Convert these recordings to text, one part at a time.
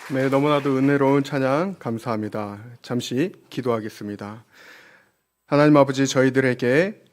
네, 너무나도 은혜로운 찬양 감사합니다. 잠시 기도하겠습니다. 하나님 아버지, 저희들에게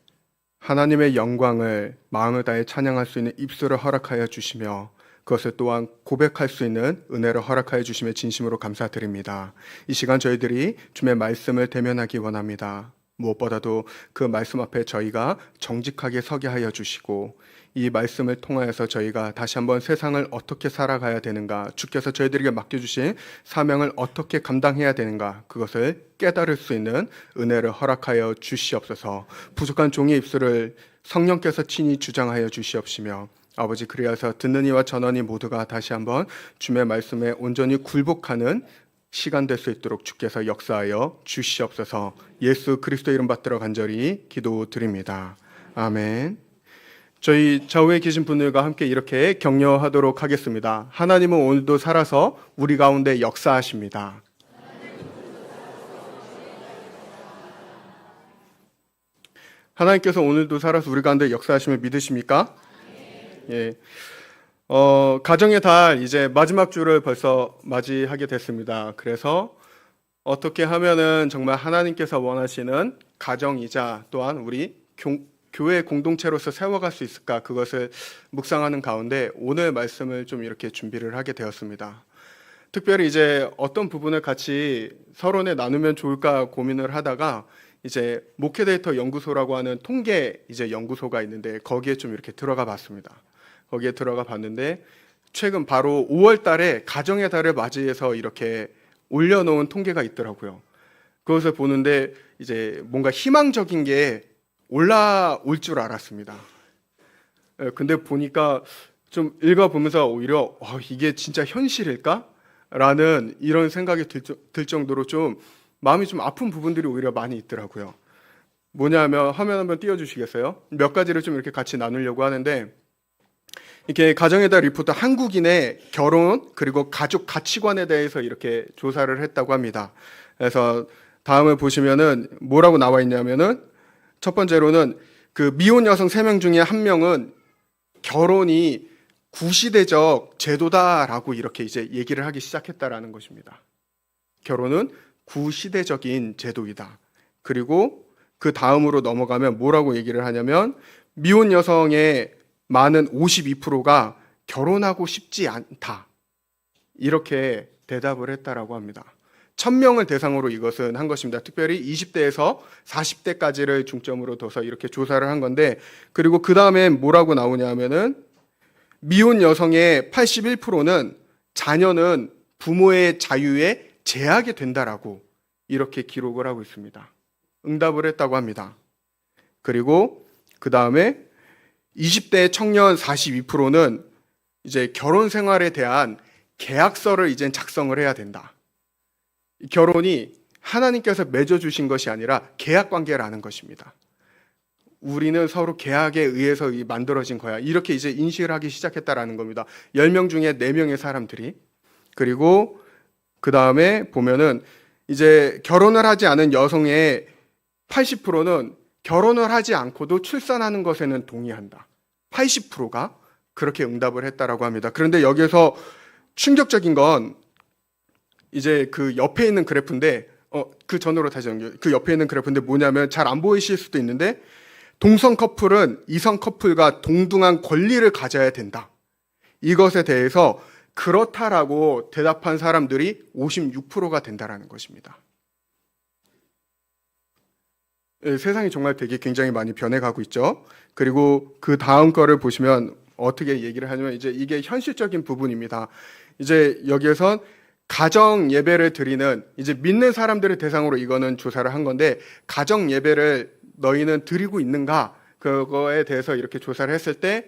하나님의 영광을 마음을 다해 찬양할 수 있는 입술을 허락하여 주시며 그것을 또한 고백할 수 있는 은혜를 허락하여 주시며 진심으로 감사드립니다. 이 시간 저희들이 주의 말씀을 대면하기 원합니다. 무엇보다도 그 말씀 앞에 저희가 정직하게 서게 하여 주시고 이 말씀을 통하여서 저희가 다시 한번 세상을 어떻게 살아가야 되는가, 주께서 저희들에게 맡겨주신 사명을 어떻게 감당해야 되는가, 그것을 깨달을 수 있는 은혜를 허락하여 주시옵소서. 부족한 종의 입술을 성령께서 친히 주장하여 주시옵시며 아버지, 그리하여서 듣는 이와 전하니 모두가 다시 한번 주의 말씀에 온전히 굴복하는 시간 될 수 있도록 주께서 역사하여 주시옵소서. 예수 그리스도 이름 받들어 간절히 기도드립니다. 아멘. 저희 좌우에 계신 분들과 함께 이렇게 격려하도록 하겠습니다. 하나님은 오늘도 살아서 우리 가운데 역사하십니다. 하나님께서 오늘도 살아서 우리 가운데 역사하심을 믿으십니까? 예. 가정의 달 이제 마지막 주를 벌써 맞이하게 됐습니다. 그래서 어떻게 하면은 정말 하나님께서 원하시는 가정이자 또한 우리 교회 공동체로서 세워갈 수 있을까, 그것을 묵상하는 가운데 오늘 말씀을 좀 이렇게 준비를 하게 되었습니다. 특별히 이제 어떤 부분을 같이 서론에 나누면 좋을까 고민을 하다가 이제 목회 데이터 연구소라고 하는 통계 이제 연구소가 있는데 거기에 좀 이렇게 들어가 봤습니다. 거기에 들어가 봤는데 최근 바로 5월 달에 가정의 달을 맞이해서 이렇게 올려놓은 통계가 있더라고요. 그것을 보는데 이제 뭔가 희망적인 게 올라올 줄 알았습니다. 근데 보니까 좀 읽어보면서 오히려 이게 진짜 현실일까? 라는 이런 생각이 들 정도로 좀 마음이 좀 아픈 부분들이 오히려 많이 있더라고요. 뭐냐면 화면 한번 띄워주시겠어요? 몇 가지를 좀 이렇게 같이 나누려고 하는데, 이렇게 가정의 달 리포트 한국인의 결혼 그리고 가족 가치관에 대해서 이렇게 조사를 했다고 합니다. 그래서 다음을 보시면은 뭐라고 나와 있냐면은 첫 번째로는 그 미혼 여성 3명 중에 1명은 결혼이 구시대적 제도다라고 이렇게 이제 얘기를 하기 시작했다라는 것입니다. 결혼은 구시대적인 제도이다. 그리고 그 다음으로 넘어가면 뭐라고 얘기를 하냐면 미혼 여성의 많은 52%가 결혼하고 싶지 않다. 이렇게 대답을 했다라고 합니다. 1000명을 대상으로 이것은 한 것입니다. 특별히 20대에서 40대까지를 중점으로 둬서 이렇게 조사를 한 건데, 그리고 그 다음에 뭐라고 나오냐 하면은 미혼 여성의 81%는 자녀는 부모의 자유에 제약이 된다라고 이렇게 기록을 하고 있습니다. 응답을 했다고 합니다. 그리고 그 다음에 20대 청년 42%는 이제 결혼 생활에 대한 계약서를 이제 작성을 해야 된다. 결혼이 하나님께서 맺어주신 것이 아니라 계약 관계라는 것입니다. 우리는 서로 계약에 의해서 만들어진 거야. 이렇게 이제 인식을 하기 시작했다라는 겁니다. 10명 중에 4명의 사람들이. 그리고 그 다음에 보면은 이제 결혼을 하지 않은 여성의 80%는 결혼을 하지 않고도 출산하는 것에는 동의한다. 80%가 그렇게 응답을 했다라고 합니다. 그런데 여기에서 충격적인 건 이제 그 옆에 있는 그래프인데, 그 전으로 다시 연결. 그 옆에 있는 그래프인데 뭐냐면 잘 안 보이실 수도 있는데, 동성 커플은 이성 커플과 동등한 권리를 가져야 된다. 이것에 대해서 그렇다라고 대답한 사람들이 56%가 된다라는 것입니다. 세상이 정말 되게 굉장히 많이 변해가고 있죠. 그리고 그 다음 거를 보시면 어떻게 얘기를 하냐면 이제 이게 현실적인 부분입니다. 이제 여기에선 가정 예배를 드리는 이제 믿는 사람들을 대상으로 이거는 조사를 한 건데, 가정 예배를 너희는 드리고 있는가? 그거에 대해서 이렇게 조사를 했을 때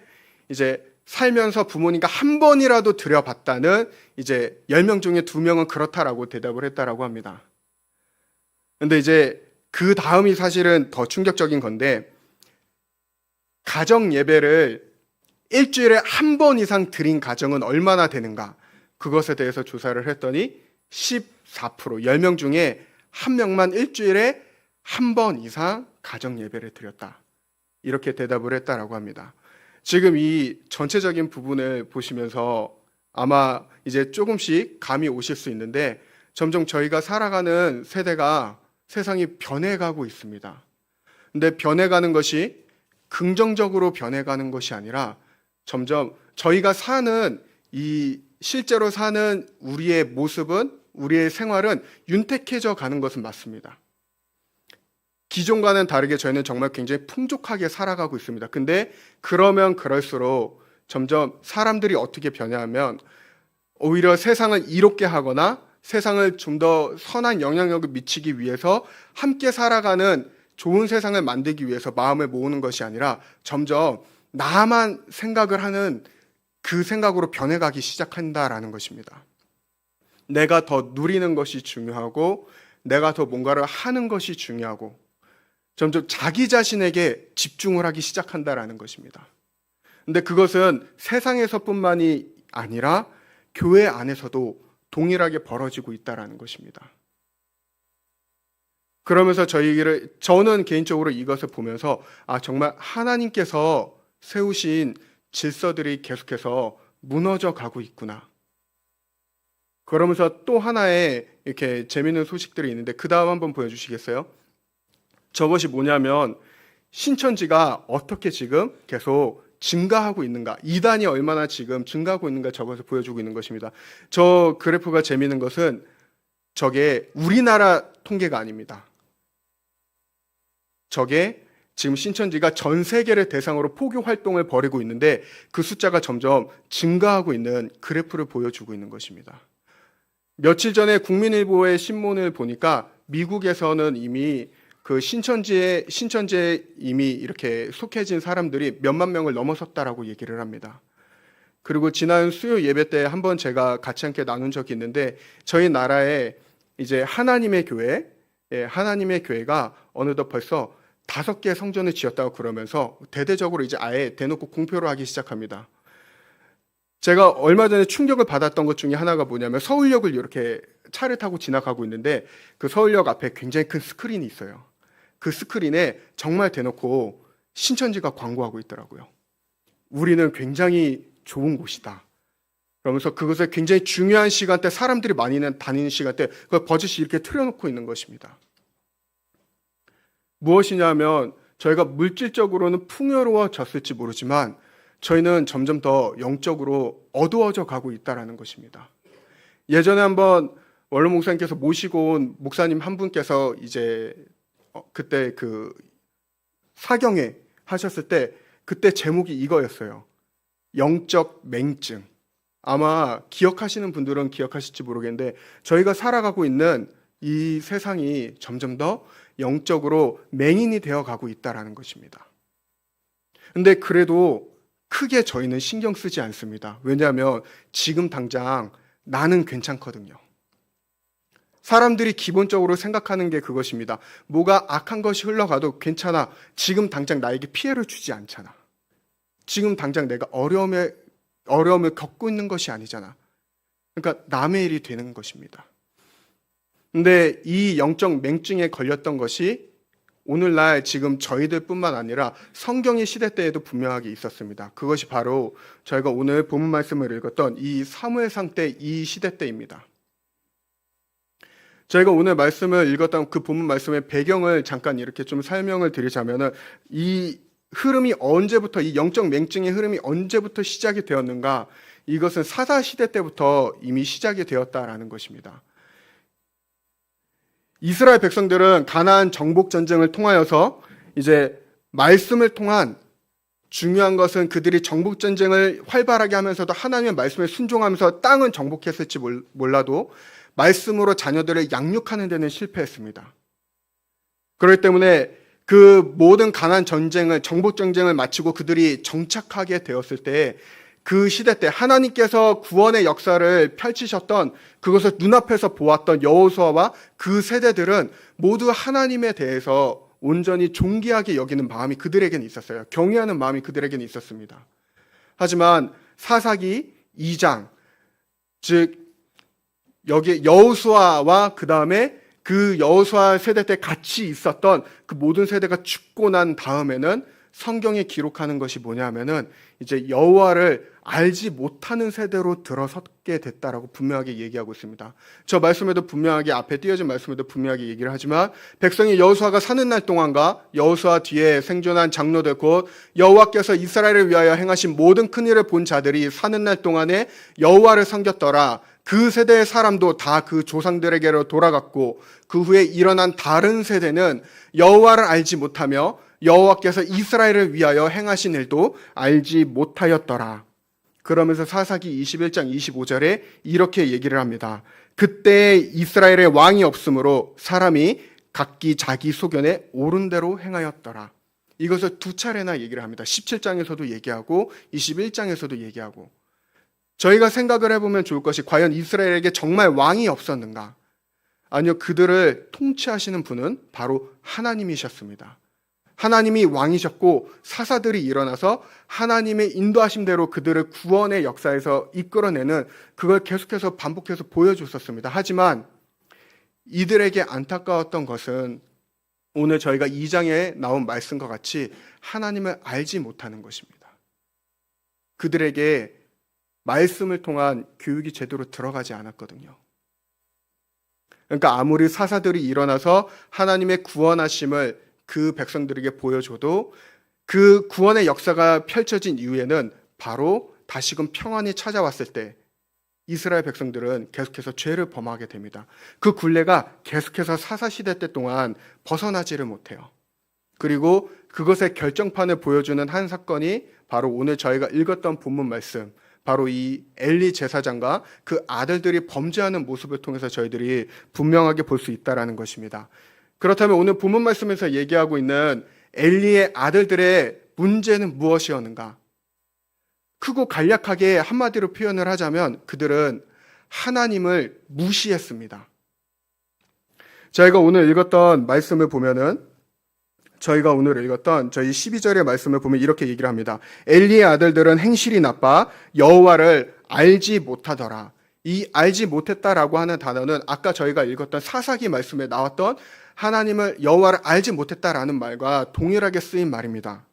이제 살면서 부모님과 한 번이라도 드려봤다는 이제 10명 중에 2명은 그렇다라고 대답을 했다라고 합니다. 근데 이제 그 다음이 사실은 더 충격적인 건데, 가정 예배를 일주일에 한 번 이상 드린 가정은 얼마나 되는가? 그것에 대해서 조사를 했더니 14%, 10명 중에 1명만 일주일에 한 번 이상 가정 예배를 드렸다. 이렇게 대답을 했다라고 합니다. 지금 이 전체적인 부분을 보시면서 아마 이제 조금씩 감이 오실 수 있는데 점점 저희가 살아가는 세대가 세상이 변해가고 있습니다. 근데 변해가는 것이 긍정적으로 변해가는 것이 아니라 점점 저희가 사는 이 실제로 사는 우리의 모습은 우리의 생활은 윤택해져 가는 것은 맞습니다. 기존과는 다르게 저희는 정말 굉장히 풍족하게 살아가고 있습니다. 근데 그러면 그럴수록 점점 사람들이 어떻게 변하면 오히려 세상을 이롭게 하거나 세상을 좀 더 선한 영향력을 미치기 위해서 함께 살아가는 좋은 세상을 만들기 위해서 마음을 모으는 것이 아니라 점점 나만 생각을 하는 그 생각으로 변해가기 시작한다라는 것입니다. 내가 더 누리는 것이 중요하고 내가 더 뭔가를 하는 것이 중요하고 점점 자기 자신에게 집중을 하기 시작한다라는 것입니다. 근데 그것은 세상에서뿐만이 아니라 교회 안에서도 동일하게 벌어지고 있다라는 것입니다. 그러면서 저는 개인적으로 이것을 보면서 정말 하나님께서 세우신 질서들이 계속해서 무너져 가고 있구나. 그러면서 또 하나의 이렇게 재미있는 소식들이 있는데 그 다음 한번 보여주시겠어요? 저것이 뭐냐면 신천지가 어떻게 지금 계속 증가하고 있는가, 이단이 얼마나 지금 증가하고 있는가 저것을 보여주고 있는 것입니다. 저 그래프가 재미있는 것은 저게 우리나라 통계가 아닙니다. 저게 지금 신천지가 전 세계를 대상으로 포교 활동을 벌이고 있는데 그 숫자가 점점 증가하고 있는 그래프를 보여주고 있는 것입니다. 며칠 전에 국민일보의 신문을 보니까 미국에서는 이미 그 신천지에 이미 이렇게 속해진 사람들이 몇만 명을 넘어섰다라고 얘기를 합니다. 그리고 지난 수요 예배 때 한번 제가 같이 함께 나눈 적이 있는데 저희 나라에 이제 하나님의 교회가 어느덧 벌써 5개 성전을 지었다고 그러면서 대대적으로 이제 아예 대놓고 공표를 하기 시작합니다. 제가 얼마 전에 충격을 받았던 것 중에 하나가 뭐냐면 서울역을 이렇게 차를 타고 지나가고 있는데 그 서울역 앞에 굉장히 큰 스크린이 있어요. 그 스크린에 정말 대놓고 신천지가 광고하고 있더라고요. 우리는 굉장히 좋은 곳이다. 그러면서 그것을 굉장히 중요한 시간대, 사람들이 많이 다니는 시간대 그걸 버젓이 이렇게 틀어놓고 있는 것입니다. 무엇이냐면 저희가 물질적으로는 풍요로워졌을지 모르지만 저희는 점점 더 영적으로 어두워져 가고 있다는 것입니다. 예전에 한번 원로 목사님께서 모시고 온 목사님 한 분께서 이제 그때 그 사경회 하셨을 때 그때 제목이 이거였어요. 영적 맹증. 아마 기억하시는 분들은 기억하실지 모르겠는데 저희가 살아가고 있는 이 세상이 점점 더 영적으로 맹인이 되어 가고 있다는 것입니다. 근데 그래도 크게 저희는 신경 쓰지 않습니다. 왜냐하면 지금 당장 나는 괜찮거든요. 사람들이 기본적으로 생각하는 게 그것입니다. 뭐가 악한 것이 흘러가도 괜찮아. 지금 당장 나에게 피해를 주지 않잖아. 지금 당장 내가 어려움을 겪고 있는 것이 아니잖아. 그러니까 남의 일이 되는 것입니다. 근데 이 영적 맹증에 걸렸던 것이 오늘날 지금 저희들뿐만 아니라 성경의 시대 때에도 분명하게 있었습니다. 그것이 바로 저희가 오늘 본문 말씀을 읽었던 이 사무엘상 때 이 시대 때입니다. 저희가 오늘 말씀을 읽었던 그 본문 말씀의 배경을 잠깐 이렇게 좀 설명을 드리자면은 이 흐름이 언제부터, 이 영적 맹증의 흐름이 언제부터 시작이 되었는가? 이것은 사사 시대 때부터 이미 시작이 되었다라는 것입니다. 이스라엘 백성들은 가나안 정복 전쟁을 통하여서 이제 말씀을 통한 중요한 것은 그들이 정복 전쟁을 활발하게 하면서도 하나님의 말씀에 순종하면서 땅은 정복했을지 몰라도 말씀으로 자녀들을 양육하는 데는 실패했습니다. 그렇기 때문에 그 모든 가나안 전쟁을, 정복 전쟁을 마치고 그들이 정착하게 되었을 때 그 시대 때 하나님께서 구원의 역사를 펼치셨던 그것을 눈앞에서 보았던 여호수아와 그 세대들은 모두 하나님에 대해서 온전히 존귀하게 여기는 마음이 그들에게는 있었어요. 경외하는 마음이 그들에게는 있었습니다. 하지만 사사기 2장, 즉 여기 여호수아와 그 다음에 그 여호수아 세대 때 같이 있었던 그 모든 세대가 죽고 난 다음에는 성경에 기록하는 것이 뭐냐면은 이제 여호와를 알지 못하는 세대로 들어섰게 됐다라고 분명하게 얘기하고 있습니다. 저 말씀에도 분명하게 앞에 띄어진 말씀에도 분명하게 얘기를 하지만 백성이 여호수아가 사는 날 동안과 여호수아 뒤에 생존한 장로들 곧 여호와께서 이스라엘을 위하여 행하신 모든 큰 일을 본 자들이 사는 날 동안에 여호와를 섬겼더라. 그 세대의 사람도 다 그 조상들에게로 돌아갔고 그 후에 일어난 다른 세대는 여호와를 알지 못하며 여호와께서 이스라엘을 위하여 행하신 일도 알지 못하였더라. 그러면서 사사기 21장 25절에 이렇게 얘기를 합니다. 그때 이스라엘의 왕이 없으므로 사람이 각기 자기 소견에 옳은 대로 행하였더라. 이것을 두 차례나 얘기를 합니다. 17장에서도 얘기하고 21장에서도 얘기하고. 저희가 생각을 해보면 좋을 것이 과연 이스라엘에게 정말 왕이 없었는가? 아니요, 그들을 통치하시는 분은 바로 하나님이셨습니다. 하나님이 왕이셨고 사사들이 일어나서 하나님의 인도하심대로 그들을 구원의 역사에서 이끌어내는 그걸 계속해서 반복해서 보여줬었습니다. 하지만 이들에게 안타까웠던 것은 오늘 저희가 2장에 나온 말씀과 같이 하나님을 알지 못하는 것입니다. 그들에게 말씀을 통한 교육이 제대로 들어가지 않았거든요. 그러니까 아무리 사사들이 일어나서 하나님의 구원하심을 그 백성들에게 보여줘도 그 구원의 역사가 펼쳐진 이후에는 바로 다시금 평안이 찾아왔을 때 이스라엘 백성들은 계속해서 죄를 범하게 됩니다. 그 굴레가 계속해서 사사시대 때 동안 벗어나지를 못해요. 그리고 그것의 결정판을 보여주는 한 사건이 바로 오늘 저희가 읽었던 본문 말씀, 바로 이 엘리 제사장과 그 아들들이 범죄하는 모습을 통해서 저희들이 분명하게 볼 수 있다는 것입니다. 그렇다면 오늘 본문 말씀에서 얘기하고 있는 엘리의 아들들의 문제는 무엇이었는가? 크고 간략하게 한마디로 표현을 하자면 그들은 하나님을 무시했습니다. 저희가 오늘 읽었던 말씀을 보면은 저희가 오늘 읽었던 저희 12절의 말씀을 보면 이렇게 얘기를 합니다. 엘리의 아들들은 행실이 나빠 여호와를 알지 못하더라. 이 알지 못했다라고 하는 단어는 아까 저희가 읽었던 사사기 말씀에 나왔던 하나님을 여호와를 알지 못했다라는 말과 동일하게 쓰인 말입니다.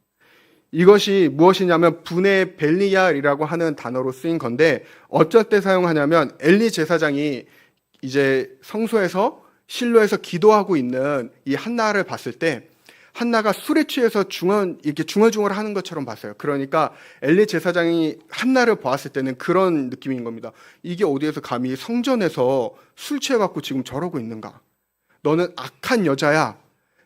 이것이 무엇이냐면 분의 벨리알이라고 하는 단어로 쓰인 건데 어쩔 때 사용하냐면 엘리 제사장이 이제 성소에서 실로에서 기도하고 있는 이 한나를 봤을 때 한나가 술에 취해서 이렇게 중얼중얼 하는 것처럼 봤어요. 그러니까 엘리 제사장이 한나를 보았을 때는 그런 느낌인 겁니다. 이게 어디에서 감히 성전에서 술 취해갖고 지금 저러고 있는가? 너는 악한 여자야.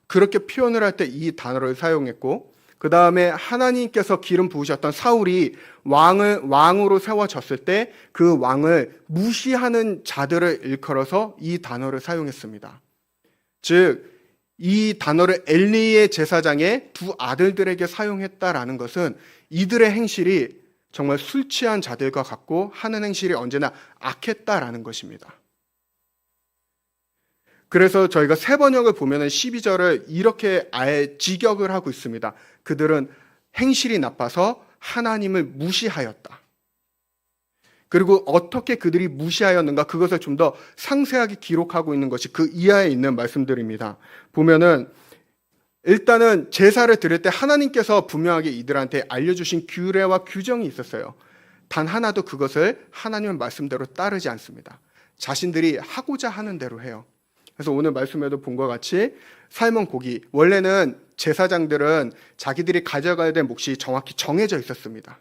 그렇게 표현을 할 때 이 단어를 사용했고 그 다음에 하나님께서 기름 부으셨던 사울이 왕으로 세워졌을 때 그 왕을 무시하는 자들을 일컬어서 이 단어를 사용했습니다. 즉 이 단어를 엘리의 제사장의 두 아들들에게 사용했다라는 것은 이들의 행실이 정말 술 취한 자들과 같고 하는 행실이 언제나 악했다라는 것입니다. 그래서 저희가 새 번역을 보면 12절을 이렇게 아예 직역을 하고 있습니다. 그들은 행실이 나빠서 하나님을 무시하였다. 그리고 어떻게 그들이 무시하였는가 그것을 좀 더 상세하게 기록하고 있는 것이 그 이하에 있는 말씀들입니다. 보면은 일단은 제사를 드릴 때 하나님께서 분명하게 이들한테 알려주신 규례와 규정이 있었어요. 단 하나도 그것을 하나님의 말씀대로 따르지 않습니다. 자신들이 하고자 하는 대로 해요. 그래서 오늘 말씀에도 본 것 같이 삶은 고기, 원래는 제사장들은 자기들이 가져가야 될 몫이 정확히 정해져 있었습니다.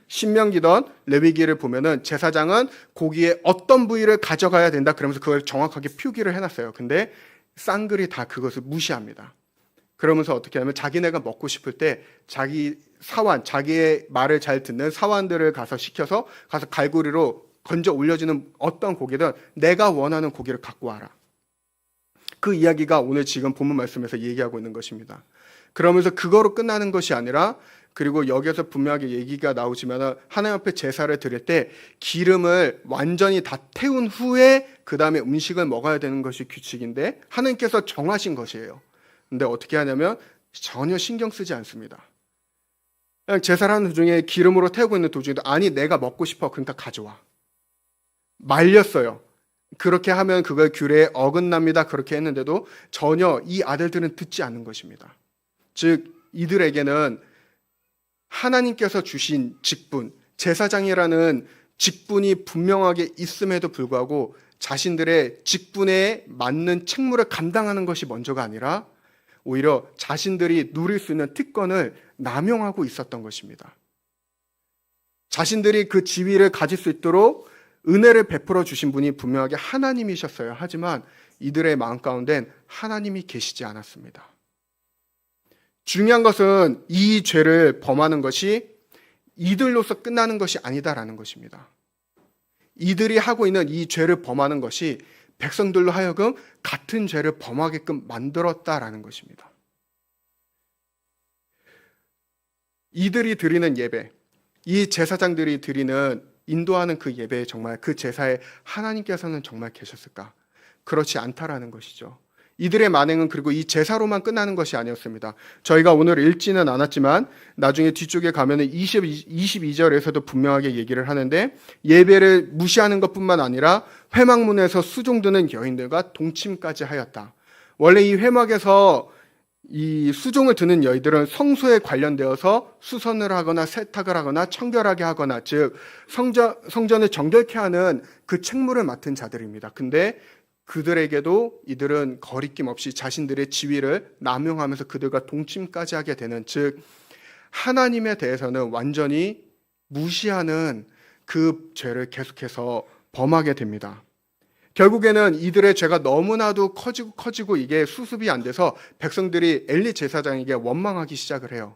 신명기든 레위기를 보면은 제사장은 고기의 어떤 부위를 가져가야 된다 그러면서 그걸 정확하게 표기를 해놨어요. 근데 쌍글이 다 그것을 무시합니다. 그러면서 어떻게 하면 자기네가 먹고 싶을 때 자기 사환, 자기의 말을 잘 듣는 사환들을 가서 시켜서 가서 갈고리로 건져 올려주는 어떤 고기든 내가 원하는 고기를 갖고 와라. 그 이야기가 오늘 지금 본문 말씀에서 얘기하고 있는 것입니다. 그러면서 그거로 끝나는 것이 아니라 그리고 여기에서 분명하게 얘기가 나오지만 하나님 앞에 제사를 드릴 때 기름을 완전히 다 태운 후에 그 다음에 음식을 먹어야 되는 것이 규칙인데 하나님께서 정하신 것이에요. 근데 어떻게 하냐면 전혀 신경 쓰지 않습니다. 그냥 제사를 하는 도중에 기름으로 태우고 있는 도중에도 아니 내가 먹고 싶어 그러니까 가져와. 말렸어요. 그렇게 하면 그걸 규례에 어긋납니다. 그렇게 했는데도 전혀 이 아들들은 듣지 않는 것입니다. 즉 이들에게는 하나님께서 주신 직분, 제사장이라는 직분이 분명하게 있음에도 불구하고 자신들의 직분에 맞는 책무를 감당하는 것이 먼저가 아니라 오히려 자신들이 누릴 수 있는 특권을 남용하고 있었던 것입니다. 자신들이 그 지위를 가질 수 있도록 은혜를 베풀어 주신 분이 분명하게 하나님이셨어요. 하지만 이들의 마음 가운데는 하나님이 계시지 않았습니다. 중요한 것은 이 죄를 범하는 것이 이들로서 끝나는 것이 아니다라는 것입니다. 이들이 하고 있는 이 죄를 범하는 것이 백성들로 하여금 같은 죄를 범하게끔 만들었다라는 것입니다. 이들이 드리는 예배, 이 제사장들이 드리는 인도하는 그 예배에 정말 그 제사에 하나님께서는 정말 계셨을까? 그렇지 않다라는 것이죠. 이들의 만행은 그리고 이 제사로만 끝나는 것이 아니었습니다. 저희가 오늘 읽지는 않았지만 나중에 뒤쪽에 가면은 22절에서도 분명하게 얘기를 하는데 예배를 무시하는 것뿐만 아니라 회막문에서 수종드는 여인들과 동침까지 하였다. 원래 이 회막에서 이 수종을 드는 여인들은 성소에 관련되어서 수선을 하거나 세탁을 하거나 청결하게 하거나 즉 성전을 정결케 하는 그 책무를 맡은 자들입니다. 근데 그들에게도 이들은 거리낌 없이 자신들의 지위를 남용하면서 그들과 동침까지 하게 되는 즉 하나님에 대해서는 완전히 무시하는 그 죄를 계속해서 범하게 됩니다. 결국에는 이들의 죄가 너무나도 커지고 이게 수습이 안 돼서 백성들이 엘리 제사장에게 원망하기 시작을 해요.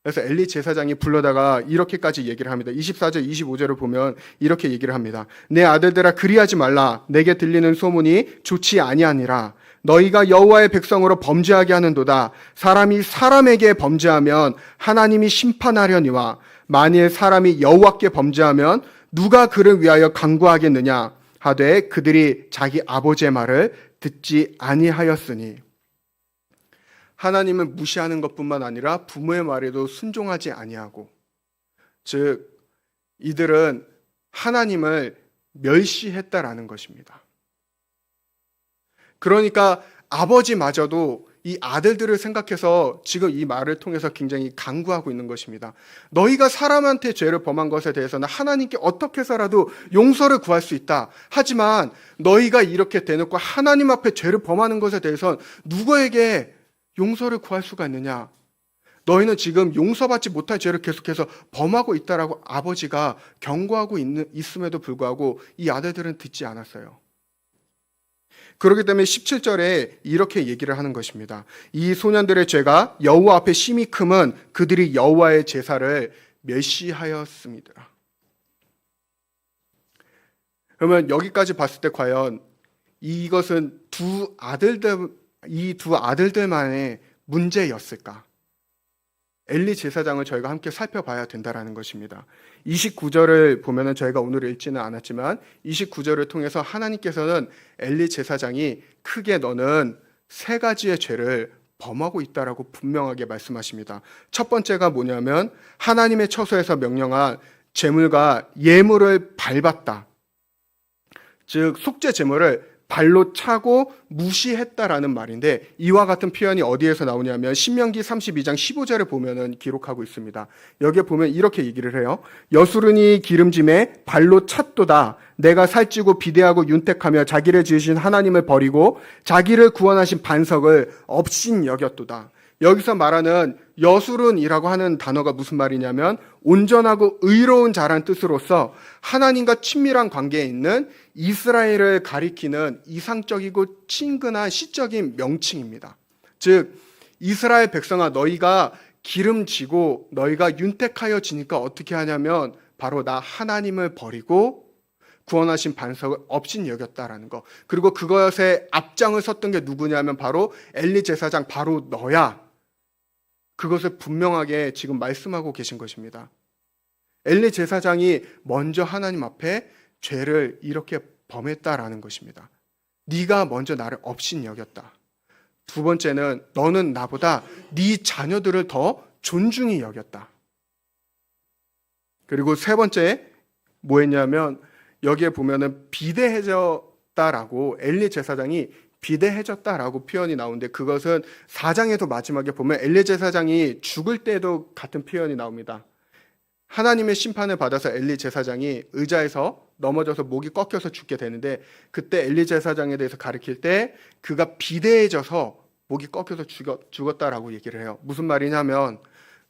그래서 엘리 제사장이 불러다가 이렇게까지 얘기를 합니다. 24절, 25절을 보면 이렇게 얘기를 합니다. 내 아들들아 그리하지 말라. 내게 들리는 소문이 좋지 아니하니라. 너희가 여호와의 백성으로 범죄하게 하는도다. 사람이 사람에게 범죄하면 하나님이 심판하려니와 만일 사람이 여호와께 범죄하면 누가 그를 위하여 간구하겠느냐 하되 그들이 자기 아버지의 말을 듣지 아니하였으니. 하나님을 무시하는 것뿐만 아니라 부모의 말에도 순종하지 아니하고 즉 이들은 하나님을 멸시했다라는 것입니다. 그러니까 아버지마저도 이 아들들을 생각해서 지금 이 말을 통해서 굉장히 간구하고 있는 것입니다. 너희가 사람한테 죄를 범한 것에 대해서는 하나님께 어떻게 해서라도 용서를 구할 수 있다. 하지만 너희가 이렇게 대놓고 하나님 앞에 죄를 범하는 것에 대해서는 누구에게 용서를 구할 수가 있느냐? 너희는 지금 용서받지 못할 죄를 계속해서 범하고 있다라고 아버지가 경고하고 있음에도 불구하고 이 아들들은 듣지 않았어요. 그렇기 때문에 17절에 이렇게 얘기를 하는 것입니다. 이 소년들의 죄가 여호와 앞에 심히 크면 그들이 여호와의 제사를 멸시하였습니다. 그러면 여기까지 봤을 때 과연 이것은 이 두 아들들만의 문제였을까? 엘리 제사장을 저희가 함께 살펴봐야 된다라는 것입니다. 29절을 보면은 저희가 오늘 읽지는 않았지만 29절을 통해서 하나님께서는 엘리 제사장이 크게 너는 세 가지의 죄를 범하고 있다라고 분명하게 말씀하십니다. 첫 번째가 뭐냐면 하나님의 처소에서 명령한 제물과 예물을 밟았다. 즉 속죄 제물을 발로 차고 무시했다라는 말인데 이와 같은 표현이 어디에서 나오냐면 신명기 32장 15절에 보면은 기록하고 있습니다. 여기에 보면 이렇게 얘기를 해요. 여수르니 기름짐에 발로 찼도다. 내가 살찌고 비대하고 윤택하며 자기를 지으신 하나님을 버리고 자기를 구원하신 반석을 업신 여겼도다. 여기서 말하는 여수른이라고 하는 단어가 무슨 말이냐면 온전하고 의로운 자란 뜻으로서 하나님과 친밀한 관계에 있는 이스라엘을 가리키는 이상적이고 친근한 시적인 명칭입니다. 즉 이스라엘 백성아 너희가 기름지고 너희가 윤택하여 지니까 어떻게 하냐면 바로 나 하나님을 버리고 구원하신 반석을 업신 여겼다라는 거. 그리고 그것에 앞장을 섰던 게 누구냐면 바로 엘리 제사장 바로 너야. 그것을 분명하게 지금 말씀하고 계신 것입니다. 엘리 제사장이 먼저 하나님 앞에 죄를 이렇게 범했다라는 것입니다. 네가 먼저 나를 업신 여겼다. 두 번째는 너는 나보다 네 자녀들을 더 존중히 여겼다. 그리고 세 번째 뭐했냐면 여기에 보면은 비대해졌다라고 엘리 제사장이 비대해졌다라고 표현이 나오는데, 그것은 4장에도 마지막에 보면 엘리 제사장이 죽을 때도 같은 표현이 나옵니다. 하나님의 심판을 받아서 엘리 제사장이 의자에서 넘어져서 목이 꺾여서 죽게 되는데, 그때 엘리 제사장에 대해서 가르칠 때 그가 비대해져서 목이 꺾여서 죽었다라고 얘기를 해요. 무슨 말이냐면,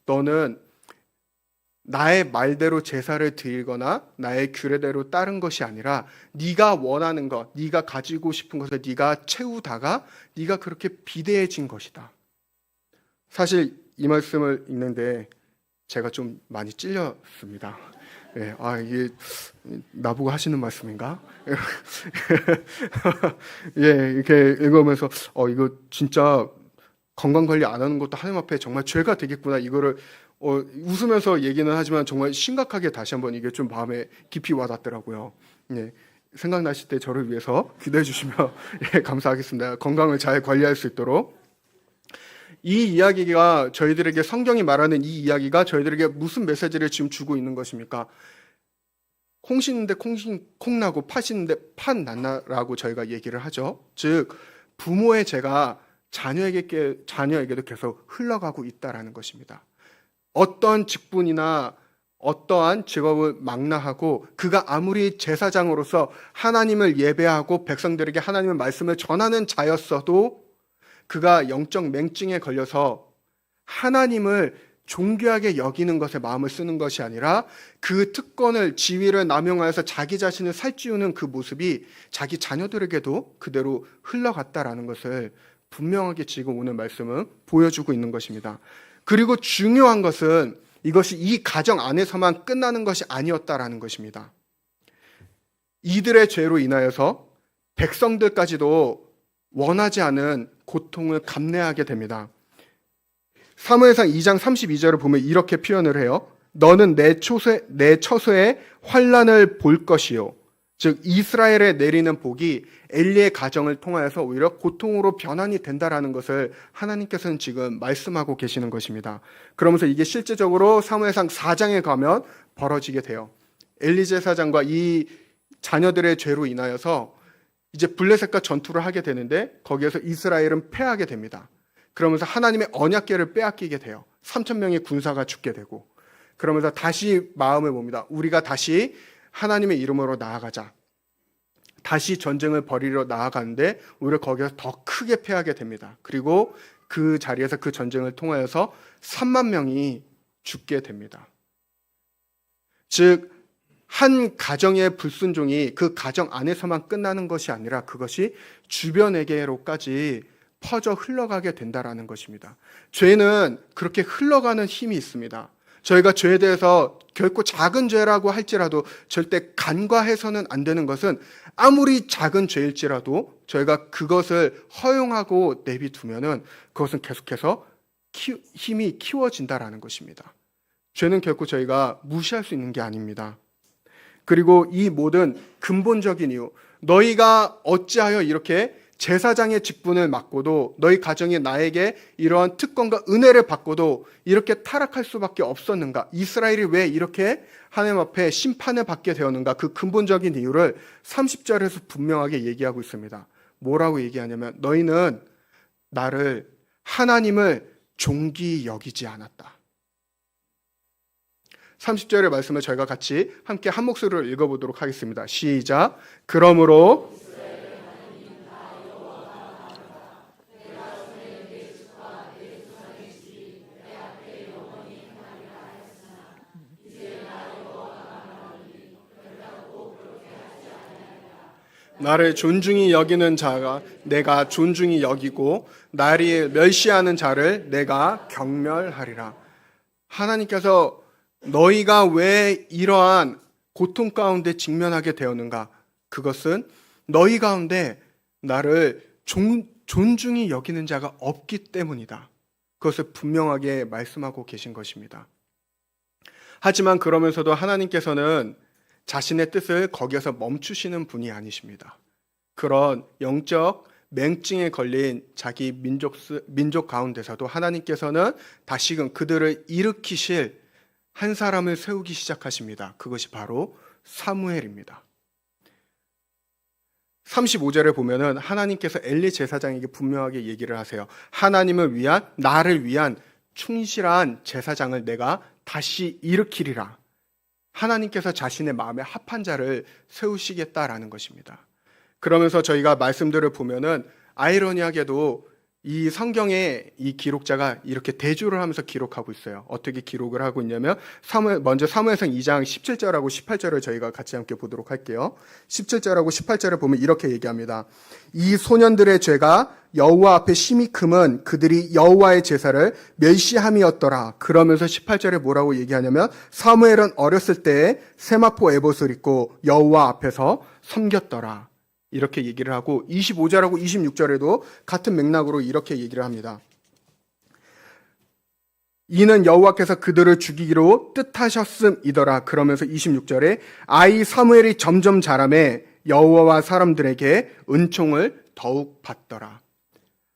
너는 나의 말대로 제사를 드리거나 나의 규례대로 따른 것이 아니라 네가 원하는 것, 네가 가지고 싶은 것을 네가 채우다가 네가 그렇게 비대해진 것이다. 사실 이 말씀을 읽는데 제가 좀 많이 찔렸습니다. 예, 이게 나보고 하시는 말씀인가? 예, 이렇게 읽으면서 이거 진짜 건강 관리 안 하는 것도 하나님 앞에 정말 죄가 되겠구나. 이거를 웃으면서 얘기는 하지만 정말 심각하게 다시 한번 이게 좀 마음에 깊이 와닿더라고요. 예, 생각나실 때 저를 위해서 기도해 주시면 예, 감사하겠습니다. 건강을 잘 관리할 수 있도록. 이 이야기가 저희들에게, 성경이 말하는 이 이야기가 저희들에게 무슨 메시지를 지금 주고 있는 것입니까? 콩 심는데 콩 나고 팥 심는데 팥 났나라고 저희가 얘기를 하죠. 즉 부모의 죄가 자녀에게도 계속 흘러가고 있다라는 것입니다. 어떤 직분이나 어떠한 직업을 망라하고 그가 아무리 제사장으로서 하나님을 예배하고 백성들에게 하나님의 말씀을 전하는 자였어도 그가 영적 맹증에 걸려서 하나님을 존귀하게 여기는 것에 마음을 쓰는 것이 아니라 그 특권을, 지위를 남용하여서 자기 자신을 살찌우는 그 모습이 자기 자녀들에게도 그대로 흘러갔다라는 것을 분명하게 지금 오늘 말씀은 보여주고 있는 것입니다. 그리고 중요한 것은 이것이 이 가정 안에서만 끝나는 것이 아니었다라는 것입니다. 이들의 죄로 인하여서 백성들까지도 원하지 않은 고통을 감내하게 됩니다. 사무엘상 2장 32절을 보면 이렇게 표현을 해요. 너는 내 처소에 환난을 볼 것이요. 즉 이스라엘에 내리는 복이 엘리의 가정을 통하여서 오히려 고통으로 변환이 된다라는 것을 하나님께서는 지금 말씀하고 계시는 것입니다. 그러면서 이게 실제적으로 사무엘상 4장에 가면 벌어지게 돼요. 엘리 제사장과 이 자녀들의 죄로 인하여서 이제 블레셋과 전투를 하게 되는데 거기에서 이스라엘은 패하게 됩니다. 그러면서 하나님의 언약궤를 빼앗기게 돼요. 3,000명의 군사가 죽게 되고, 그러면서 다시 마음을 봅니다. 우리가 다시 하나님의 이름으로 나아가자. 다시 전쟁을 벌이러 나아가는데 오히려 거기서 더 크게 패하게 됩니다. 그리고 그 자리에서 그 전쟁을 통하여서 3만 명이 죽게 됩니다. 즉 한 가정의 불순종이 그 가정 안에서만 끝나는 것이 아니라 그것이 주변에게로까지 퍼져 흘러가게 된다라는 것입니다. 죄는 그렇게 흘러가는 힘이 있습니다. 저희가 죄에 대해서 결코 작은 죄라고 할지라도 절대 간과해서는 안 되는 것은, 아무리 작은 죄일지라도 저희가 그것을 허용하고 내비두면은 그것은 계속해서 힘이 키워진다라는 것입니다. 죄는 결코 저희가 무시할 수 있는 게 아닙니다. 그리고 이 모든 근본적인 이유, 너희가 어찌하여 이렇게 제사장의 직분을 맡고도, 너희 가정이 나에게 이러한 특권과 은혜를 받고도 이렇게 타락할 수밖에 없었는가? 이스라엘이 왜 이렇게 하나님 앞에 심판을 받게 되었는가? 그 근본적인 이유를 30절에서 분명하게 얘기하고 있습니다. 뭐라고 얘기하냐면, 너희는 하나님을 존귀 여기지 않았다. 30절의 말씀을 저희가 같이 함께 한 목소리로 읽어보도록 하겠습니다. 시작. 그러므로 나를 존중히 여기는 자가 내가 존중히 여기고 나를 멸시하는 자를 내가 경멸하리라. 하나님께서 너희가 왜 이러한 고통 가운데 직면하게 되었는가? 그것은 너희 가운데 나를 존중히 여기는 자가 없기 때문이다. 그것을 분명하게 말씀하고 계신 것입니다. 하지만 그러면서도 하나님께서는 자신의 뜻을 거기에서 멈추시는 분이 아니십니다. 그런 영적 맹증에 걸린 자기 민족 가운데서도 하나님께서는 다시금 그들을 일으키실 한 사람을 세우기 시작하십니다. 그것이 바로 사무엘입니다. 35절에 보면은 하나님께서 엘리 제사장에게 분명하게 얘기를 하세요. 하나님을 위한, 나를 위한 충실한 제사장을 내가 다시 일으키리라. 하나님께서 자신의 마음에 합한 자를 세우시겠다라는 것입니다. 그러면서 저희가 말씀들을 보면은 아이러니하게도 이 성경의 이 기록자가 이렇게 대조를 하면서 기록하고 있어요. 어떻게 기록을 하고 있냐면 먼저 사무엘상 2장 17절하고 18절을 저희가 같이 함께 보도록 할게요. 17절하고 18절을 보면 이렇게 얘기합니다. 이 소년들의 죄가 여호와 앞에 심히 금은 그들이 여호와의 제사를 멸시함이었더라. 그러면서 18절에 뭐라고 얘기하냐면 사무엘은 어렸을 때에 세마포 에봇을 입고 여호와 앞에서 섬겼더라. 이렇게 얘기를 하고 25절하고 26절에도 같은 맥락으로 이렇게 얘기를 합니다. 이는 여호와께서 그들을 죽이기로 뜻하셨음이더라. 그러면서 26절에 아이 사무엘이 점점 자라매 여호와와 사람들에게 은총을 더욱 받더라.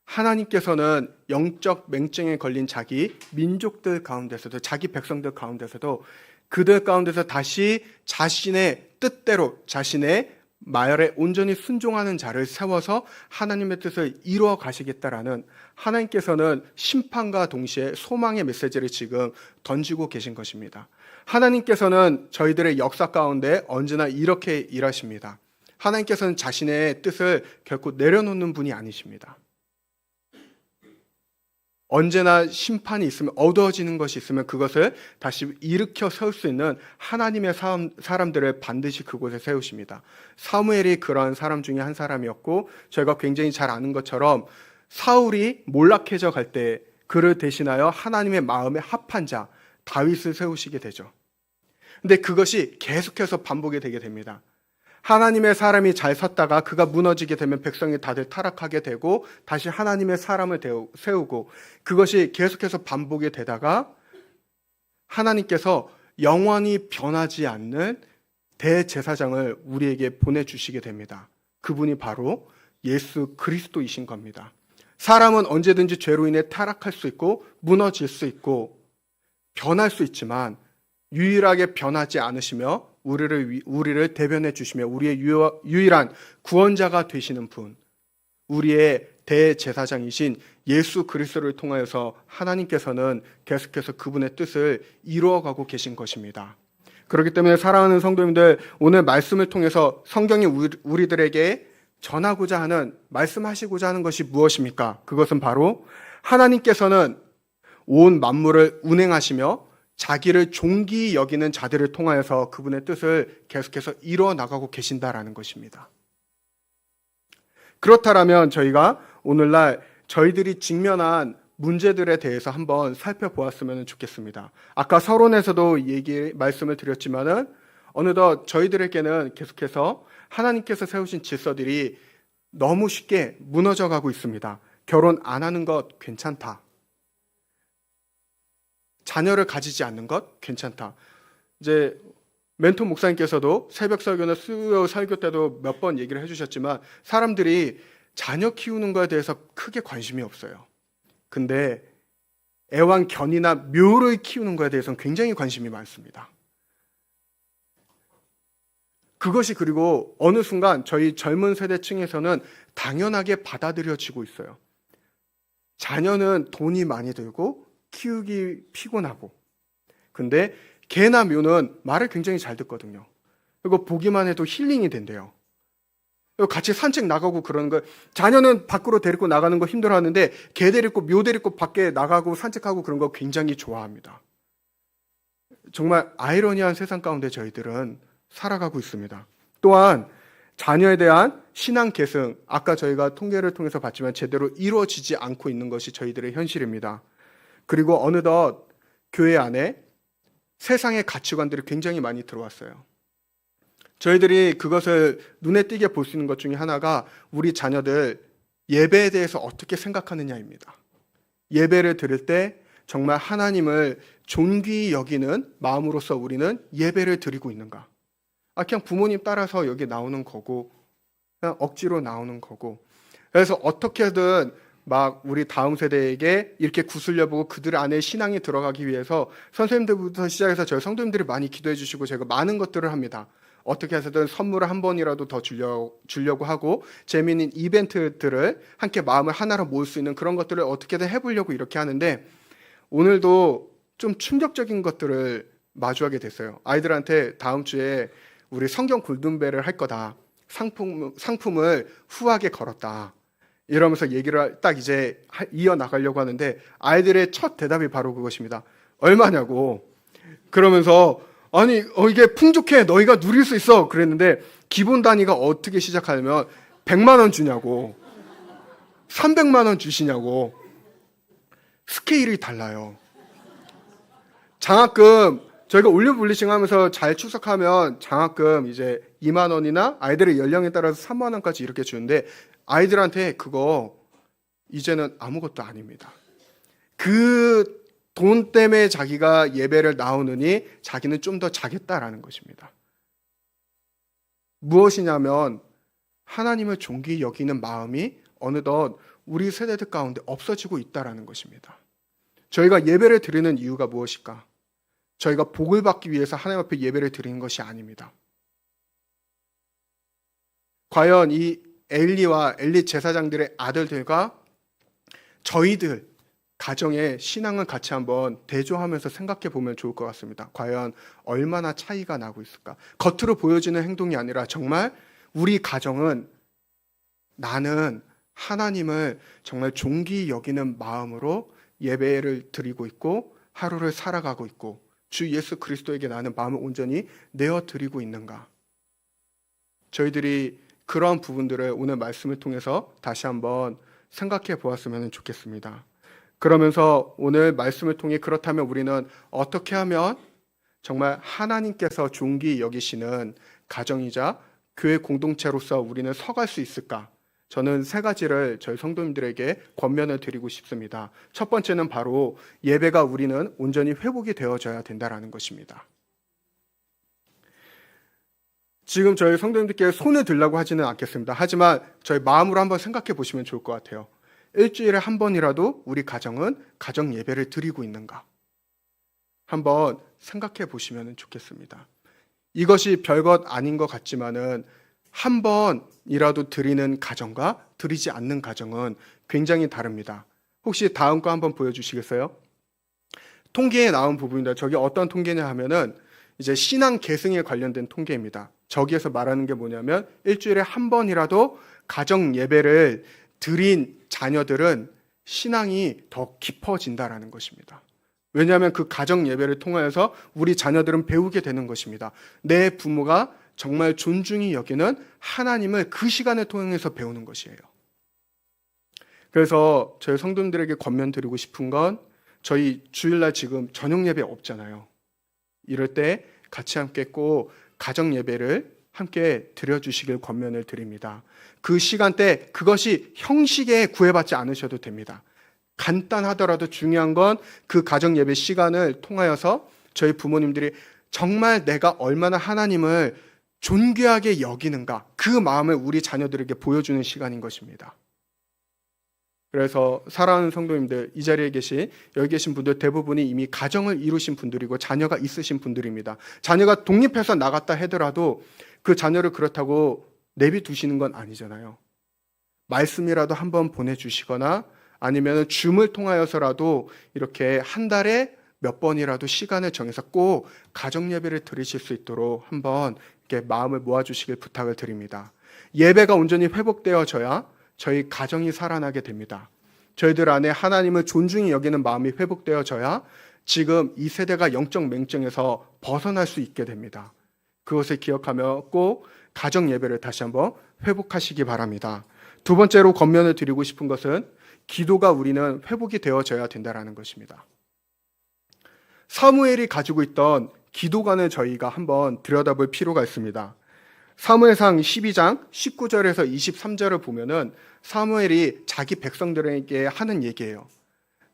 하나님께서는 영적 맹증에 걸린 자기 민족들 가운데서도, 자기 백성들 가운데서도 그들 가운데서 다시 자신의 뜻대로, 자신의 말에 온전히 순종하는 자를 세워서 하나님의 뜻을 이루어 가시겠다라는, 하나님께서는 심판과 동시에 소망의 메시지를 지금 던지고 계신 것입니다. 하나님께서는 저희들의 역사 가운데 언제나 이렇게 일하십니다. 하나님께서는 자신의 뜻을 결코 내려놓는 분이 아니십니다. 언제나 심판이 있으면, 어두워지는 것이 있으면 그것을 다시 일으켜 세울 수 있는 하나님의 사람들을 반드시 그곳에 세우십니다. 사무엘이 그러한 사람 중에 한 사람이었고, 저희가 굉장히 잘 아는 것처럼 사울이 몰락해져 갈 때 그를 대신하여 하나님의 마음에 합한 자 다윗을 세우시게 되죠. 근데 그것이 계속해서 반복이 되게 됩니다. 하나님의 사람이 잘 섰다가 그가 무너지게 되면 백성이 다들 타락하게 되고 다시 하나님의 사람을 세우고, 그것이 계속해서 반복이 되다가 하나님께서 영원히 변하지 않는 대제사장을 우리에게 보내주시게 됩니다. 그분이 바로 예수 그리스도이신 겁니다. 사람은 언제든지 죄로 인해 타락할 수 있고 무너질 수 있고 변할 수 있지만 유일하게 변하지 않으시며 우리를 대변해 주시며 우리의 유일한 구원자가 되시는 분, 우리의 대제사장이신 예수 그리스도를 통하여서 하나님께서는 계속해서 그분의 뜻을 이루어가고 계신 것입니다. 그렇기 때문에 사랑하는 성도님들, 오늘 말씀을 통해서 성경이 우리들에게 전하고자 하는, 말씀하시고자 하는 것이 무엇입니까? 그것은 바로 하나님께서는 온 만물을 운행하시며 자기를 존귀 여기는 자들을 통하여서 그분의 뜻을 계속해서 이루어 나가고 계신다라는 것입니다. 그렇다면 저희가 오늘날 저희들이 직면한 문제들에 대해서 한번 살펴보았으면 좋겠습니다. 아까 서론에서도 말씀을 드렸지만은 어느덧 저희들에게는 계속해서 하나님께서 세우신 질서들이 너무 쉽게 무너져 가고 있습니다. 결혼 안 하는 것 괜찮다. 자녀를 가지지 않는 것 괜찮다. 이제 멘토 목사님께서도 새벽 설교나 수요 설교 때도 몇 번 얘기를 해주셨지만 사람들이 자녀 키우는 거에 대해서 크게 관심이 없어요. 근데 애완견이나 묘를 키우는 거에 대해서는 굉장히 관심이 많습니다. 그것이 그리고 어느 순간 저희 젊은 세대층에서는 당연하게 받아들여지고 있어요. 자녀는 돈이 많이 들고 키우기 피곤하고, 근데 개나 묘는 말을 굉장히 잘 듣거든요. 그리고 보기만 해도 힐링이 된대요. 그리고 같이 산책 나가고 그러는 거, 자녀는 밖으로 데리고 나가는 거 힘들어하는데 개 데리고 묘 데리고 밖에 나가고 산책하고 그런 거 굉장히 좋아합니다. 정말 아이러니한 세상 가운데 저희들은 살아가고 있습니다. 또한 자녀에 대한 신앙 계승, 아까 저희가 통계를 통해서 봤지만 제대로 이루어지지 않고 있는 것이 저희들의 현실입니다. 그리고 어느덧 교회 안에 세상의 가치관들이 굉장히 많이 들어왔어요. 저희들이 그것을 눈에 띄게 볼 수 있는 것 중에 하나가 우리 자녀들 예배에 대해서 어떻게 생각하느냐입니다. 예배를 드릴 때 정말 하나님을 존귀 여기는 마음으로서 우리는 예배를 드리고 있는가? 그냥 부모님 따라서 여기 나오는 거고, 그냥 억지로 나오는 거고. 그래서 어떻게든 막 우리 다음 세대에게 이렇게 구슬려보고 그들 안에 신앙이 들어가기 위해서 선생님들부터 시작해서 저희 성도님들이 많이 기도해 주시고 제가 많은 것들을 합니다. 어떻게 해서든 선물을 한 번이라도 더 주려고 하고 재미있는 이벤트들을 함께 마음을 하나로 모을 수 있는 그런 것들을 어떻게든 해보려고 이렇게 하는데 오늘도 좀 충격적인 것들을 마주하게 됐어요. 아이들한테 다음 주에 우리 성경 골든벨을 할 거다. 상품을 후하게 걸었다. 이러면서 얘기를 딱 이제 이어나가려고 하는데 아이들의 첫 대답이 바로 그것입니다. 얼마냐고. 그러면서 아니 이게 풍족해. 너희가 누릴 수 있어. 그랬는데 기본 단위가 어떻게 시작하냐면 100만 원 주냐고. 300만 원 주시냐고. 스케일이 달라요. 장학금 저희가 올리블리싱 하면서 잘 추석하면 장학금 이제 2만 원이나 아이들의 연령에 따라서 3만 원까지 이렇게 주는데 아이들한테 그거 이제는 아무것도 아닙니다. 그 돈 때문에 자기가 예배를 나오느니 자기는 좀 더 자겠다라는 것입니다. 무엇이냐면 하나님을 존귀히 여기는 마음이 어느덧 우리 세대들 가운데 없어지고 있다라는 것입니다. 저희가 예배를 드리는 이유가 무엇일까? 저희가 복을 받기 위해서 하나님 앞에 예배를 드리는 것이 아닙니다. 과연 이 엘리와 엘리 제사장들의 아들들과 저희들 가정의 신앙을 같이 한번 대조하면서 생각해 보면 좋을 것 같습니다. 과연 얼마나 차이가 나고 있을까? 겉으로 보여지는 행동이 아니라 정말 우리 가정은 나는 하나님을 정말 존귀히 여기는 마음으로 예배를 드리고 있고 하루를 살아가고 있고 주 예수 그리스도에게 나는 마음을 온전히 내어드리고 있는가? 저희들이 그러한 부분들을 오늘 말씀을 통해서 다시 한번 생각해 보았으면 좋겠습니다. 그러면서 오늘 말씀을 통해 그렇다면 우리는 어떻게 하면 정말 하나님께서 존귀히 여기시는 가정이자 교회 공동체로서 우리는 서갈 수 있을까? 저는 세 가지를 저희 성도님들에게 권면을 드리고 싶습니다. 첫 번째는 바로 예배가 우리는 온전히 회복이 되어져야 된다는 것입니다. 지금 저희 성도님들께 손을 들라고 하지는 않겠습니다. 하지만 저희 마음으로 한번 생각해 보시면 좋을 것 같아요. 일주일에 한 번이라도 우리 가정은 가정 예배를 드리고 있는가? 한번 생각해 보시면 좋겠습니다. 이것이 별것 아닌 것 같지만은 한 번이라도 드리는 가정과 드리지 않는 가정은 굉장히 다릅니다. 혹시 다음 거 한번 보여주시겠어요? 통계에 나온 부분입니다. 저게 어떤 통계냐 하면은 이제 신앙 계승에 관련된 통계입니다. 저기에서 말하는 게 뭐냐면 일주일에 한 번이라도 가정 예배를 드린 자녀들은 신앙이 더 깊어진다라는 것입니다. 왜냐하면 그 가정 예배를 통하여서 우리 자녀들은 배우게 되는 것입니다. 내 부모가 정말 존중히 여기는 하나님을 그 시간을 통해서 배우는 것이에요. 그래서 저희 성도님들에게 권면드리고 싶은 건 저희 주일날 지금 저녁 예배 없잖아요. 이럴 때 같이 함께 꼭 가정 예배를 함께 드려주시길 권면을 드립니다. 그 시간대 그것이 형식에 구애받지 않으셔도 됩니다. 간단하더라도 중요한 건 그 가정 예배 시간을 통하여서 저희 부모님들이 정말 내가 얼마나 하나님을 존귀하게 여기는가 그 마음을 우리 자녀들에게 보여주는 시간인 것입니다. 그래서 사랑하는 성도님들, 이 자리에 여기 계신 분들 대부분이 이미 가정을 이루신 분들이고 자녀가 있으신 분들입니다. 자녀가 독립해서 나갔다 하더라도 그 자녀를 그렇다고 내비두시는 건 아니잖아요. 말씀이라도 한번 보내주시거나 아니면 줌을 통하여서라도 이렇게 한 달에 몇 번이라도 시간을 정해서 꼭 가정 예배를 드리실 수 있도록 한번 이렇게 마음을 모아주시길 부탁을 드립니다. 예배가 온전히 회복되어져야 저희 가정이 살아나게 됩니다. 저희들 안에 하나님을 존중히 여기는 마음이 회복되어져야 지금 이 세대가 영적 맹점에서 벗어날 수 있게 됩니다. 그것을 기억하며 꼭 가정 예배를 다시 한번 회복하시기 바랍니다. 두 번째로 권면을 드리고 싶은 것은 기도가 우리는 회복이 되어져야 된다는 것입니다. 사무엘이 가지고 있던 기도관을 저희가 한번 들여다볼 필요가 있습니다. 사무엘상 12장 19절에서 23절을 보면은 사무엘이 자기 백성들에게 하는 얘기예요.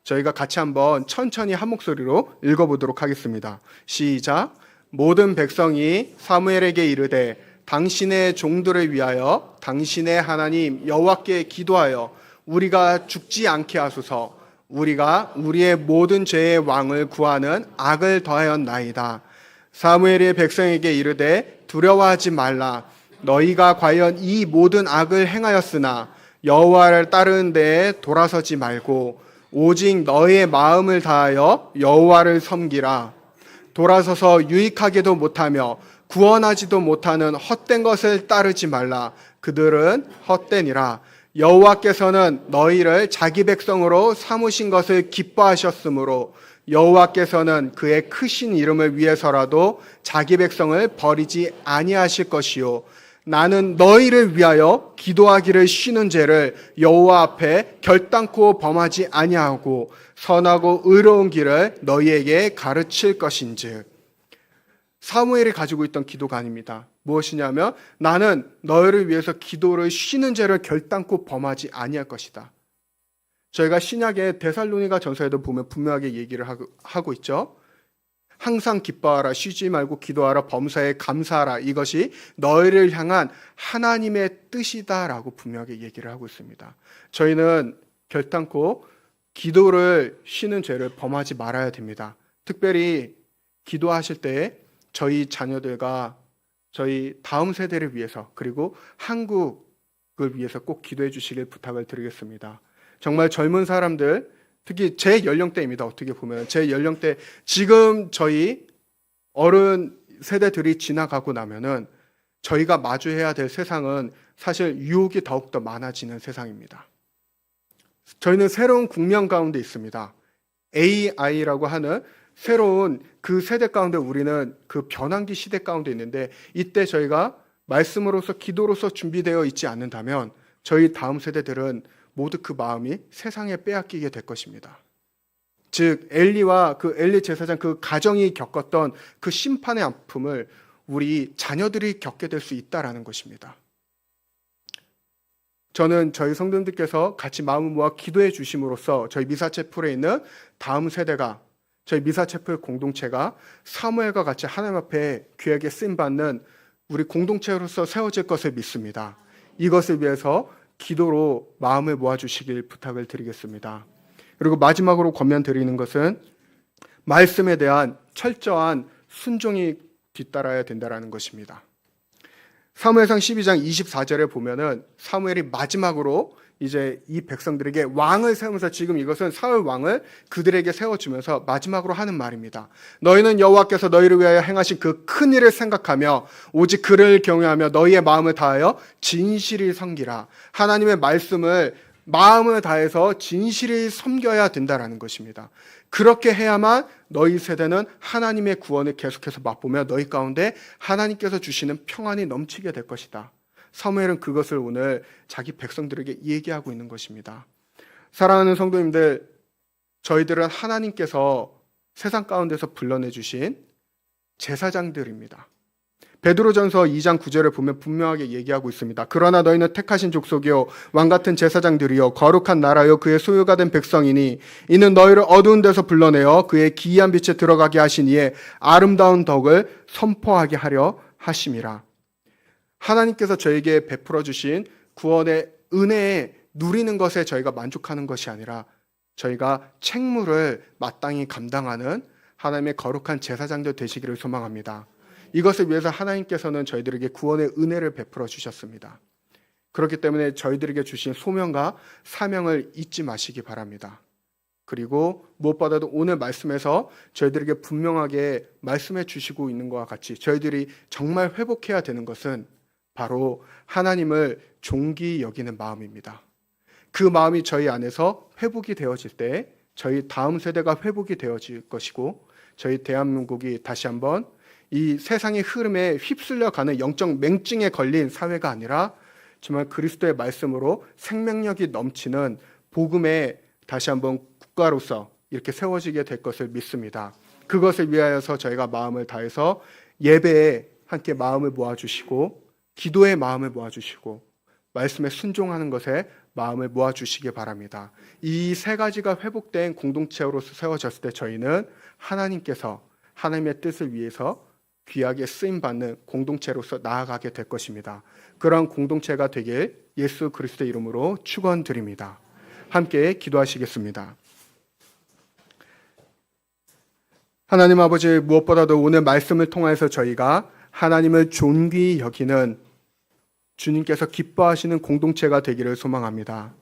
저희가 같이 한번 천천히 한 목소리로 읽어보도록 하겠습니다. 시작. 모든 백성이 사무엘에게 이르되 당신의 종들을 위하여 당신의 하나님 여호와께 기도하여 우리가 죽지 않게 하소서. 우리가 우리의 모든 죄의 왕을 구하는 악을 더하였나이다. 사무엘이 백성에게 이르되 두려워하지 말라. 너희가 과연 이 모든 악을 행하였으나 여호와를 따르는 데에 돌아서지 말고 오직 너희의 마음을 다하여 여호와를 섬기라. 돌아서서 유익하게도 못하며 구원하지도 못하는 헛된 것을 따르지 말라. 그들은 헛되니라. 여호와께서는 너희를 자기 백성으로 삼으신 것을 기뻐하셨으므로 여호와께서는 그의 크신 이름을 위해서라도 자기 백성을 버리지 아니하실 것이요 나는 너희를 위하여 기도하기를 쉬는 죄를 여호와 앞에 결단코 범하지 아니하고 선하고 의로운 길을 너희에게 가르칠 것인즉. 사무엘이 가지고 있던 기도가 아닙니다. 무엇이냐면 나는 너희를 위해서 기도를 쉬는 죄를 결단코 범하지 아니할 것이다. 저희가 신약의 데살로니가 전서에도 보면 분명하게 얘기를 하고 있죠. 항상 기뻐하라, 쉬지 말고 기도하라, 범사에 감사하라. 이것이 너희를 향한 하나님의 뜻이다라고 분명하게 얘기를 하고 있습니다. 저희는 결단코 기도를 쉬는 죄를 범하지 말아야 됩니다. 특별히 기도하실 때 저희 자녀들과 저희 다음 세대를 위해서 그리고 한국을 위해서 꼭 기도해 주시길 부탁을 드리겠습니다. 정말 젊은 사람들, 특히 제 연령대입니다. 어떻게 보면 제 연령대, 지금 저희 어른 세대들이 지나가고 나면은 저희가 마주해야 될 세상은 사실 유혹이 더욱더 많아지는 세상입니다. 저희는 새로운 국면 가운데 있습니다. AI라고 하는 새로운 그 세대 가운데 우리는 그 변환기 시대 가운데 있는데, 이때 저희가 말씀으로서 기도로서 준비되어 있지 않는다면 저희 다음 세대들은 모두 그 마음이 세상에 빼앗기게 될 것입니다. 즉 엘리와 그 엘리 제사장 그 가정이 겪었던 그 심판의 아픔을 우리 자녀들이 겪게 될 수 있다라는 것입니다. 저는 저희 성도님들께서 같이 마음을 모아 기도해 주심으로써 저희 미사체풀에 있는 다음 세대가, 저희 미사체풀 공동체가 사무엘과 같이 하나님 앞에 귀하게 쓰임받는 우리 공동체로서 세워질 것을 믿습니다. 이것을 위해서 기도로 마음을 모아주시길 부탁을 드리겠습니다. 그리고 마지막으로 권면드리는 것은 말씀에 대한 철저한 순종이 뒤따라야 된다는 것입니다. 사무엘상 12장 24절에 보면은 사무엘이 마지막으로 이제 이 백성들에게 왕을 세우면서, 지금 이것은 사울 왕을 그들에게 세워주면서 마지막으로 하는 말입니다. 너희는 여호와께서 너희를 위하여 행하신 그 큰 일을 생각하며 오직 그를 경외하며 너희의 마음을 다하여 진실히 섬기라. 하나님의 말씀을 마음을 다해서 진실히 섬겨야 된다라는 것입니다. 그렇게 해야만 너희 세대는 하나님의 구원을 계속해서 맛보며 너희 가운데 하나님께서 주시는 평안이 넘치게 될 것이다. 사무엘은 그것을 오늘 자기 백성들에게 얘기하고 있는 것입니다. 사랑하는 성도님들, 저희들은 하나님께서 세상 가운데서 불러내 주신 제사장들입니다. 베드로전서 2장 9절을 보면 분명하게 얘기하고 있습니다. 그러나 너희는 택하신 족속이요 왕같은 제사장들이요 거룩한 나라요 그의 소유가 된 백성이니 이는 너희를 어두운 데서 불러내어 그의 기이한 빛에 들어가게 하신 이의 아름다운 덕을 선포하게 하려 하심이라. 하나님께서 저에게 베풀어 주신 구원의 은혜에 누리는 것에 저희가 만족하는 것이 아니라 저희가 책무를 마땅히 감당하는 하나님의 거룩한 제사장들 되시기를 소망합니다. 이것을 위해서 하나님께서는 저희들에게 구원의 은혜를 베풀어 주셨습니다. 그렇기 때문에 저희들에게 주신 소명과 사명을 잊지 마시기 바랍니다. 그리고 무엇보다도 오늘 말씀에서 저희들에게 분명하게 말씀해 주시고 있는 것과 같이 저희들이 정말 회복해야 되는 것은 바로 하나님을 존귀 여기는 마음입니다. 그 마음이 저희 안에서 회복이 되어질 때 저희 다음 세대가 회복이 되어질 것이고, 저희 대한민국이 다시 한번 이 세상의 흐름에 휩쓸려가는 영적 맹증에 걸린 사회가 아니라 정말 그리스도의 말씀으로 생명력이 넘치는 복음의 다시 한번 국가로서 이렇게 세워지게 될 것을 믿습니다. 그것을 위하여서 저희가 마음을 다해서 예배에 함께 마음을 모아주시고, 기도의 마음을 모아주시고, 말씀에 순종하는 것에 마음을 모아주시기 바랍니다. 이 세 가지가 회복된 공동체로서 세워졌을 때 저희는 하나님께서 하나님의 뜻을 위해서 귀하게 쓰임받는 공동체로서 나아가게 될 것입니다. 그러한 공동체가 되길 예수 그리스도의 이름으로 축원드립니다. 함께 기도하시겠습니다. 하나님 아버지, 무엇보다도 오늘 말씀을 통해서 저희가 하나님을 존귀히 여기는 주님께서 기뻐하시는 공동체가 되기를 소망합니다.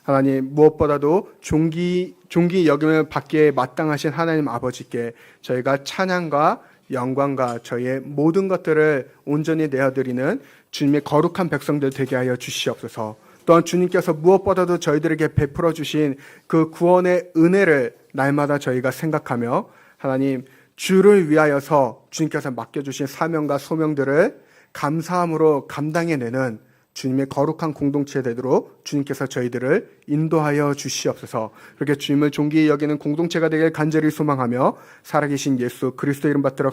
하나님, 무엇보다도 존귀히 여김을 받기에 마땅하신 하나님 아버지께 저희가 찬양과 영광과 저희의 모든 것들을 온전히 내어드리는 주님의 거룩한 백성들 되게 하여 주시옵소서. 또한 주님께서 무엇보다도 저희들에게 베풀어 주신 그 구원의 은혜를 날마다 저희가 생각하며 하나님, 주를 위하여서 주님께서 맡겨주신 사명과 소명들을 감사함으로 감당해내는 주님의 거룩한 공동체 되도록 주님께서 저희들을 인도하여 주시옵소서. 그렇게 주님을 존귀히 여기는 공동체가 되길 간절히 소망하며 살아계신 예수 그리스도 이름 받들어